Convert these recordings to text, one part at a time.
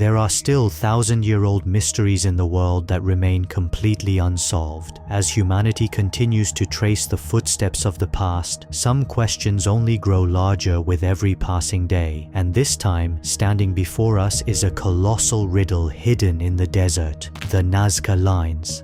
There are still thousand-year-old mysteries in the world that remain completely unsolved. As humanity continues to trace the footsteps of the past, some questions only grow larger with every passing day. And this time, standing before us is a colossal riddle hidden in the desert, the Nazca Lines.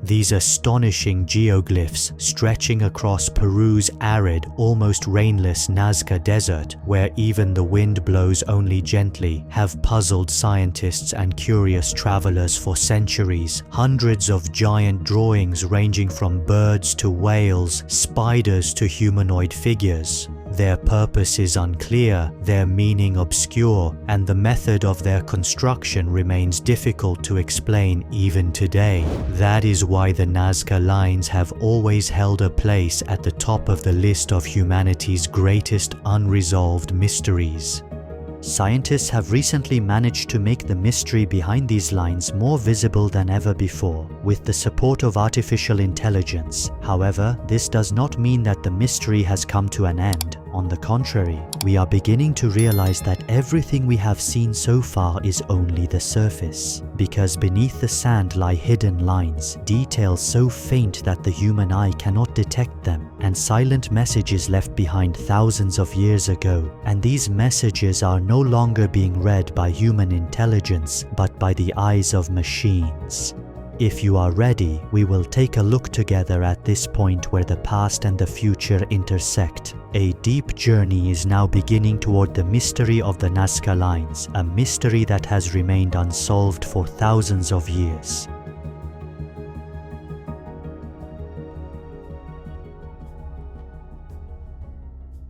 These astonishing geoglyphs stretching across Peru's arid, almost rainless Nazca Desert, where even the wind blows only gently, have puzzled scientists and curious travelers for centuries. Hundreds of giant drawings ranging from birds to whales, spiders to humanoid figures. Their purpose is unclear, their meaning obscure, and the method of their construction remains difficult to explain even today. That is why the Nazca Lines have always held a place at the top of the list of humanity's greatest unresolved mysteries. Scientists have recently managed to make the mystery behind these lines more visible than ever before, with the support of artificial intelligence. However, this does not mean that the mystery has come to an end. On the contrary, we are beginning to realize that everything we have seen so far is only the surface. Because beneath the sand lie hidden lines, details so faint that the human eye cannot detect them, and silent messages left behind thousands of years ago. And these messages are no longer being read by human intelligence, but by the eyes of machines. If you are ready, we will take a look together at this point where the past and the future intersect. A deep journey is now beginning toward the mystery of the Nazca Lines, a mystery that has remained unsolved for thousands of years.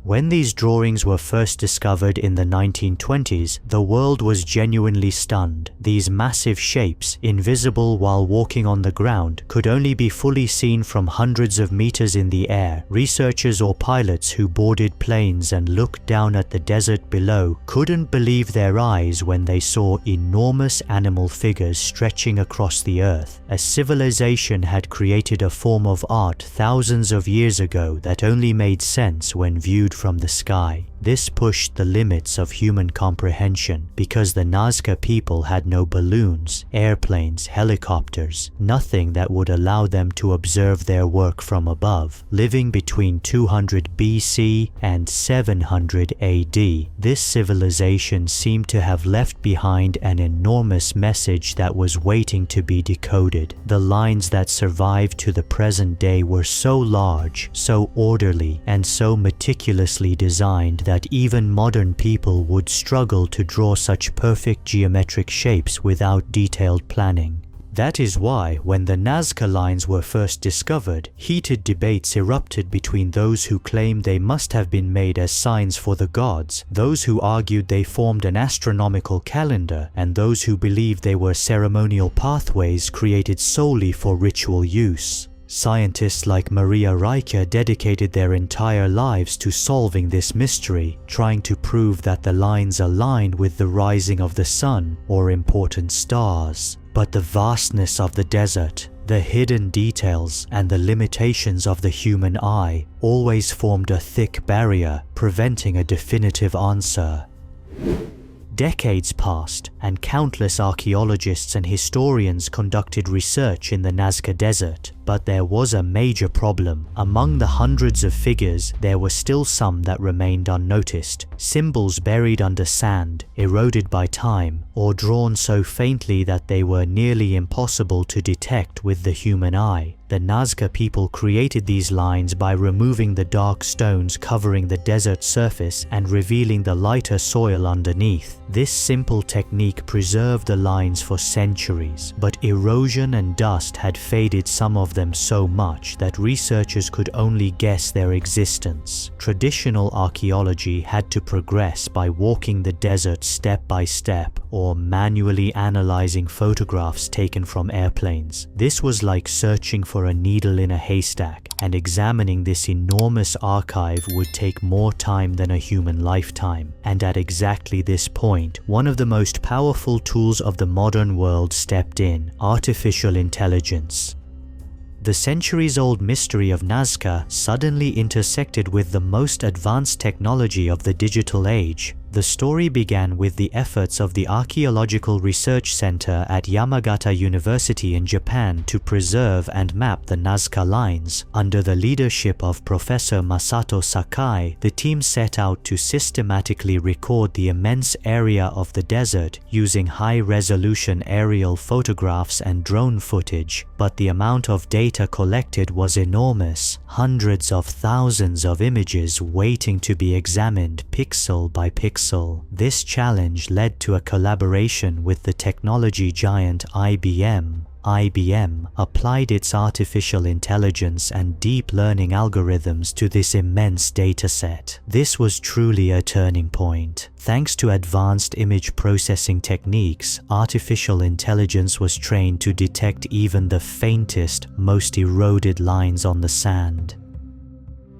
When these drawings were first discovered in the 1920s, the world was genuinely stunned. These massive shapes, invisible while walking on the ground, could only be fully seen from hundreds of meters in the air. Researchers or pilots who boarded planes and looked down at the desert below couldn't believe their eyes when they saw enormous animal figures stretching across the earth. A civilization had created a form of art thousands of years ago that only made sense when viewed from the sky. This pushed the limits of human comprehension because the Nazca people had no balloons, airplanes, helicopters, nothing that would allow them to observe their work from above. Living between 200 BC and 700 AD, this civilization seemed to have left behind an enormous message that was waiting to be decoded. The lines that survived to the present day were so large, so orderly, and so meticulously designed that even modern people would struggle to draw such perfect geometric shapes without detailed planning. That is why, when the Nazca Lines were first discovered, heated debates erupted between those who claimed they must have been made as signs for the gods, those who argued they formed an astronomical calendar, and those who believed they were ceremonial pathways created solely for ritual use. Scientists like Maria Reiche dedicated their entire lives to solving this mystery, trying to prove that the lines aligned with the rising of the sun or important stars. But the vastness of the desert, the hidden details, and the limitations of the human eye always formed a thick barrier, preventing a definitive answer. Decades passed, and countless archaeologists and historians conducted research in the Nazca Desert. But there was a major problem. Among the hundreds of figures, there were still some that remained unnoticed. Symbols buried under sand, eroded by time, or drawn so faintly that they were nearly impossible to detect with the human eye. The Nazca people created these lines by removing the dark stones covering the desert surface and revealing the lighter soil underneath. This simple technique preserved the lines for centuries, but erosion and dust had faded some of them so much that researchers could only guess their existence. Traditional archaeology had to progress by walking the desert step by step or manually analyzing photographs taken from airplanes. This was like searching for a needle in a haystack, and examining this enormous archive would take more time than a human lifetime. And at exactly this point, one of the most powerful tools of the modern world stepped in: artificial intelligence. The centuries-old mystery of Nazca suddenly intersected with the most advanced technology of the digital age. The story began with the efforts of the Archaeological Research Center at Yamagata University in Japan to preserve and map the Nazca Lines. Under the leadership of Professor Masato Sakai, the team set out to systematically record the immense area of the desert using high-resolution aerial photographs and drone footage, but the amount of data collected was enormous, hundreds of thousands of images waiting to be examined pixel by pixel. This challenge led to a collaboration with the technology giant IBM. IBM applied its artificial intelligence and deep learning algorithms to this immense dataset. This was truly a turning point. Thanks to advanced image processing techniques, artificial intelligence was trained to detect even the faintest, most eroded lines on the sand.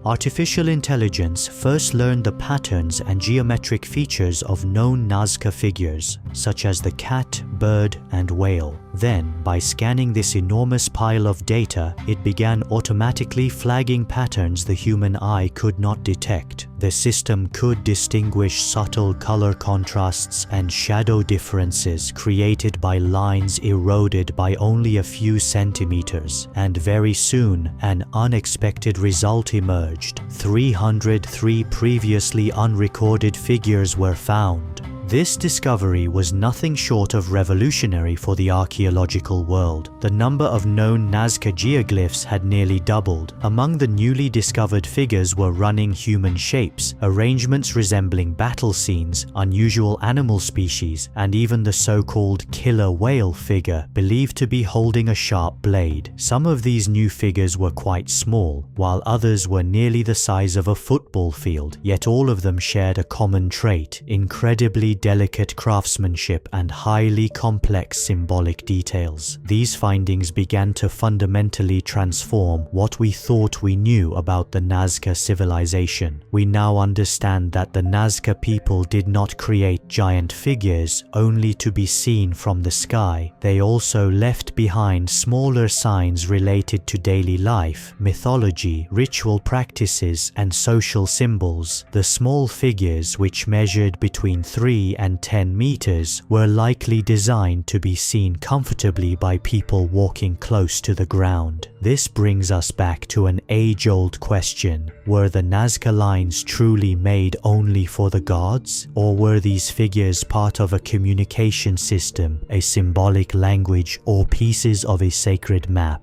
Artificial intelligence first learned the patterns and geometric features of known Nazca figures, such as the cat, bird, and whale. Then, by scanning this enormous pile of data, it began automatically flagging patterns the human eye could not detect. The system could distinguish subtle color contrasts and shadow differences created by lines eroded by only a few centimeters, and very soon, an unexpected result emerged. 303 previously unrecorded figures were found. This discovery was nothing short of revolutionary for the archaeological world. The number of known Nazca geoglyphs had nearly doubled. Among the newly discovered figures were running human shapes, arrangements resembling battle scenes, unusual animal species, and even the so-called killer whale figure, believed to be holding a sharp blade. Some of these new figures were quite small, while others were nearly the size of a football field, yet all of them shared a common trait: incredibly delicate craftsmanship and highly complex symbolic details. These findings began to fundamentally transform what we thought we knew about the Nazca civilization. We now understand that the Nazca people did not create giant figures only to be seen from the sky. They also left behind smaller signs related to daily life, mythology, ritual practices, and social symbols. The small figures, which measured between 3 and 10 meters, were likely designed to be seen comfortably by people walking close to the ground. This brings us back to an age-old question: were the Nazca Lines truly made only for the gods? Or were these figures part of a communication system, a symbolic language, or pieces of a sacred map?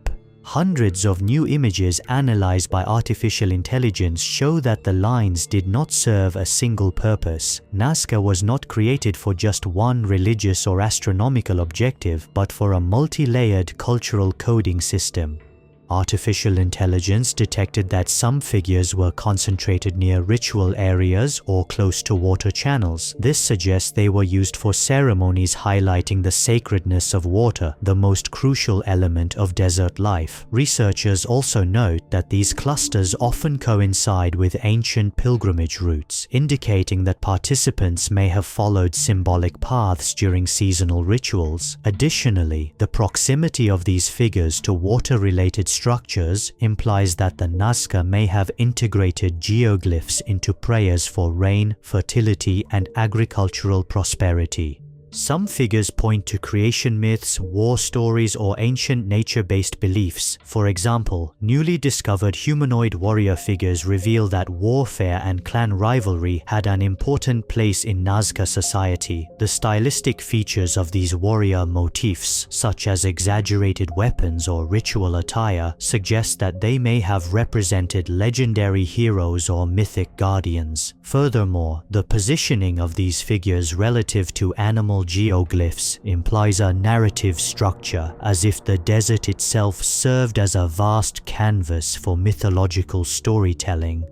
Hundreds of new images analyzed by artificial intelligence show that the lines did not serve a single purpose. Nazca was not created for just one religious or astronomical objective, but for a multi-layered cultural coding system. Artificial intelligence detected that some figures were concentrated near ritual areas or close to water channels. This suggests they were used for ceremonies highlighting the sacredness of water, the most crucial element of desert life. Researchers also note that these clusters often coincide with ancient pilgrimage routes, indicating that participants may have followed symbolic paths during seasonal rituals. Additionally, the proximity of these figures to water-related structures implies that the Nazca may have integrated geoglyphs into prayers for rain, fertility, and agricultural prosperity. Some figures point to creation myths, war stories, or ancient nature-based beliefs. For example, newly discovered humanoid warrior figures reveal that warfare and clan rivalry had an important place in Nazca society. The stylistic features of these warrior motifs, such as exaggerated weapons or ritual attire, suggest that they may have represented legendary heroes or mythic guardians. Furthermore, the positioning of these figures relative to animal geoglyphs implies a narrative structure, as if the desert itself served as a vast canvas for mythological storytelling.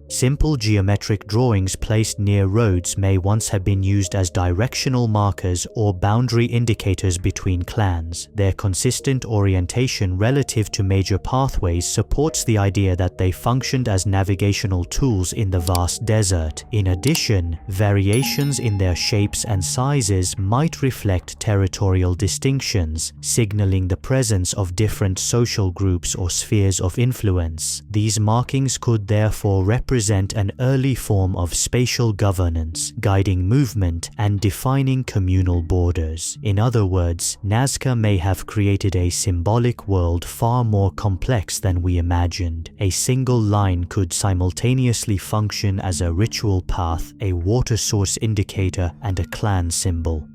Simple geometric drawings placed near roads may once have been used as directional markers or boundary indicators between clans. Their consistent orientation relative to major pathways supports the idea that they functioned as navigational tools in the vast desert. In addition, variations in their shapes and sizes might reflect territorial distinctions, signaling the presence of different social groups or spheres of influence. These markings could therefore represent represent an early form of spatial governance, guiding movement and defining communal borders. In other words, Nazca may have created a symbolic world far more complex than we imagined. A single line could simultaneously function as a ritual path, a water source indicator, and a clan symbol.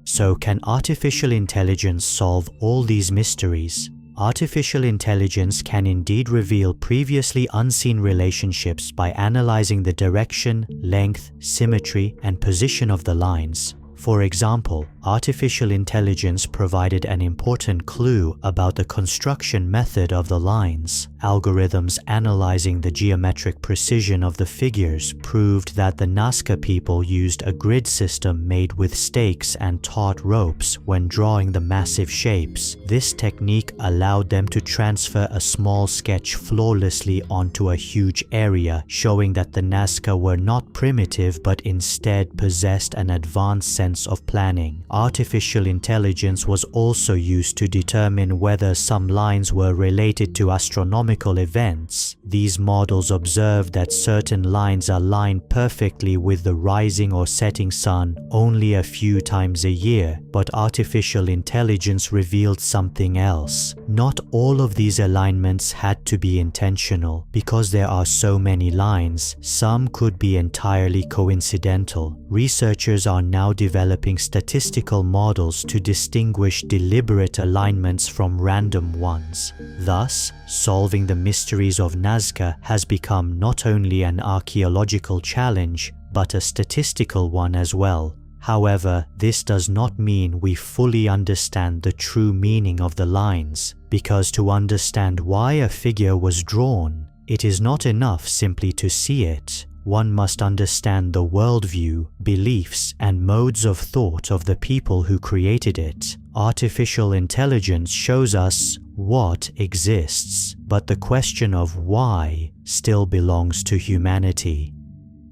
So, can artificial intelligence solve all these mysteries? Artificial intelligence can indeed reveal previously unseen relationships by analyzing the direction, length, symmetry, and position of the lines. For example, artificial intelligence provided an important clue about the construction method of the lines. Algorithms analyzing the geometric precision of the figures proved that the Nazca people used a grid system made with stakes and taut ropes when drawing the massive shapes. This technique allowed them to transfer a small sketch flawlessly onto a huge area, showing that the Nazca were not primitive but instead possessed an advanced sense of planning. Artificial intelligence was also used to determine whether some lines were related to astronomical events. These models observed that certain lines aligned perfectly with the rising or setting sun only a few times a year, but artificial intelligence revealed something else. Not all of these alignments had to be intentional. Because there are so many lines, some could be entirely coincidental. Researchers are now developing statistical models to distinguish deliberate alignments from random ones. Thus, solving the mysteries of Nazca has become not only an archaeological challenge, but a statistical one as well. However, this does not mean we fully understand the true meaning of the lines, because to understand why a figure was drawn, it is not enough simply to see it. One must understand the worldview, beliefs, and modes of thought of the people who created it. Artificial intelligence shows us what exists, but the question of why still belongs to humanity.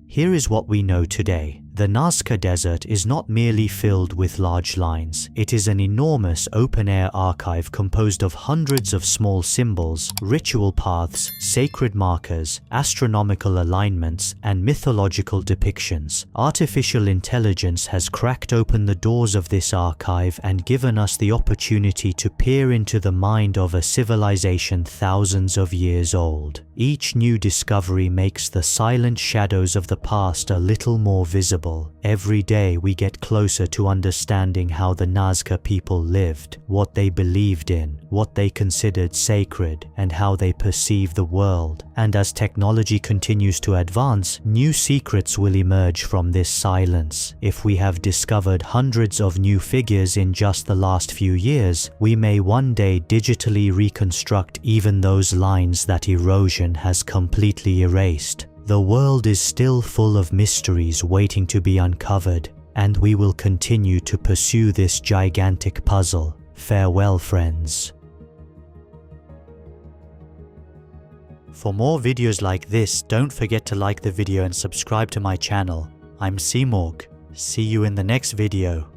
Here is what we know today. The Nazca Desert is not merely filled with large lines. It is an enormous open-air archive composed of hundreds of small symbols, ritual paths, sacred markers, astronomical alignments, and mythological depictions. Artificial intelligence has cracked open the doors of this archive and given us the opportunity to peer into the mind of a civilization thousands of years old. Each new discovery makes the silent shadows of the past a little more visible. Every day we get closer to understanding how the Nazca people lived, what they believed in, what they considered sacred, and how they perceive the world. And as technology continues to advance, new secrets will emerge from this silence. If we have discovered hundreds of new figures in just the last few years, we may one day digitally reconstruct even those lines that erosion has completely erased. The world is still full of mysteries waiting to be uncovered, and we will continue to pursue this gigantic puzzle. Farewell, friends. For more videos like this, don't forget to like the video and subscribe to my channel. I'm SIMURG. See you in the next video.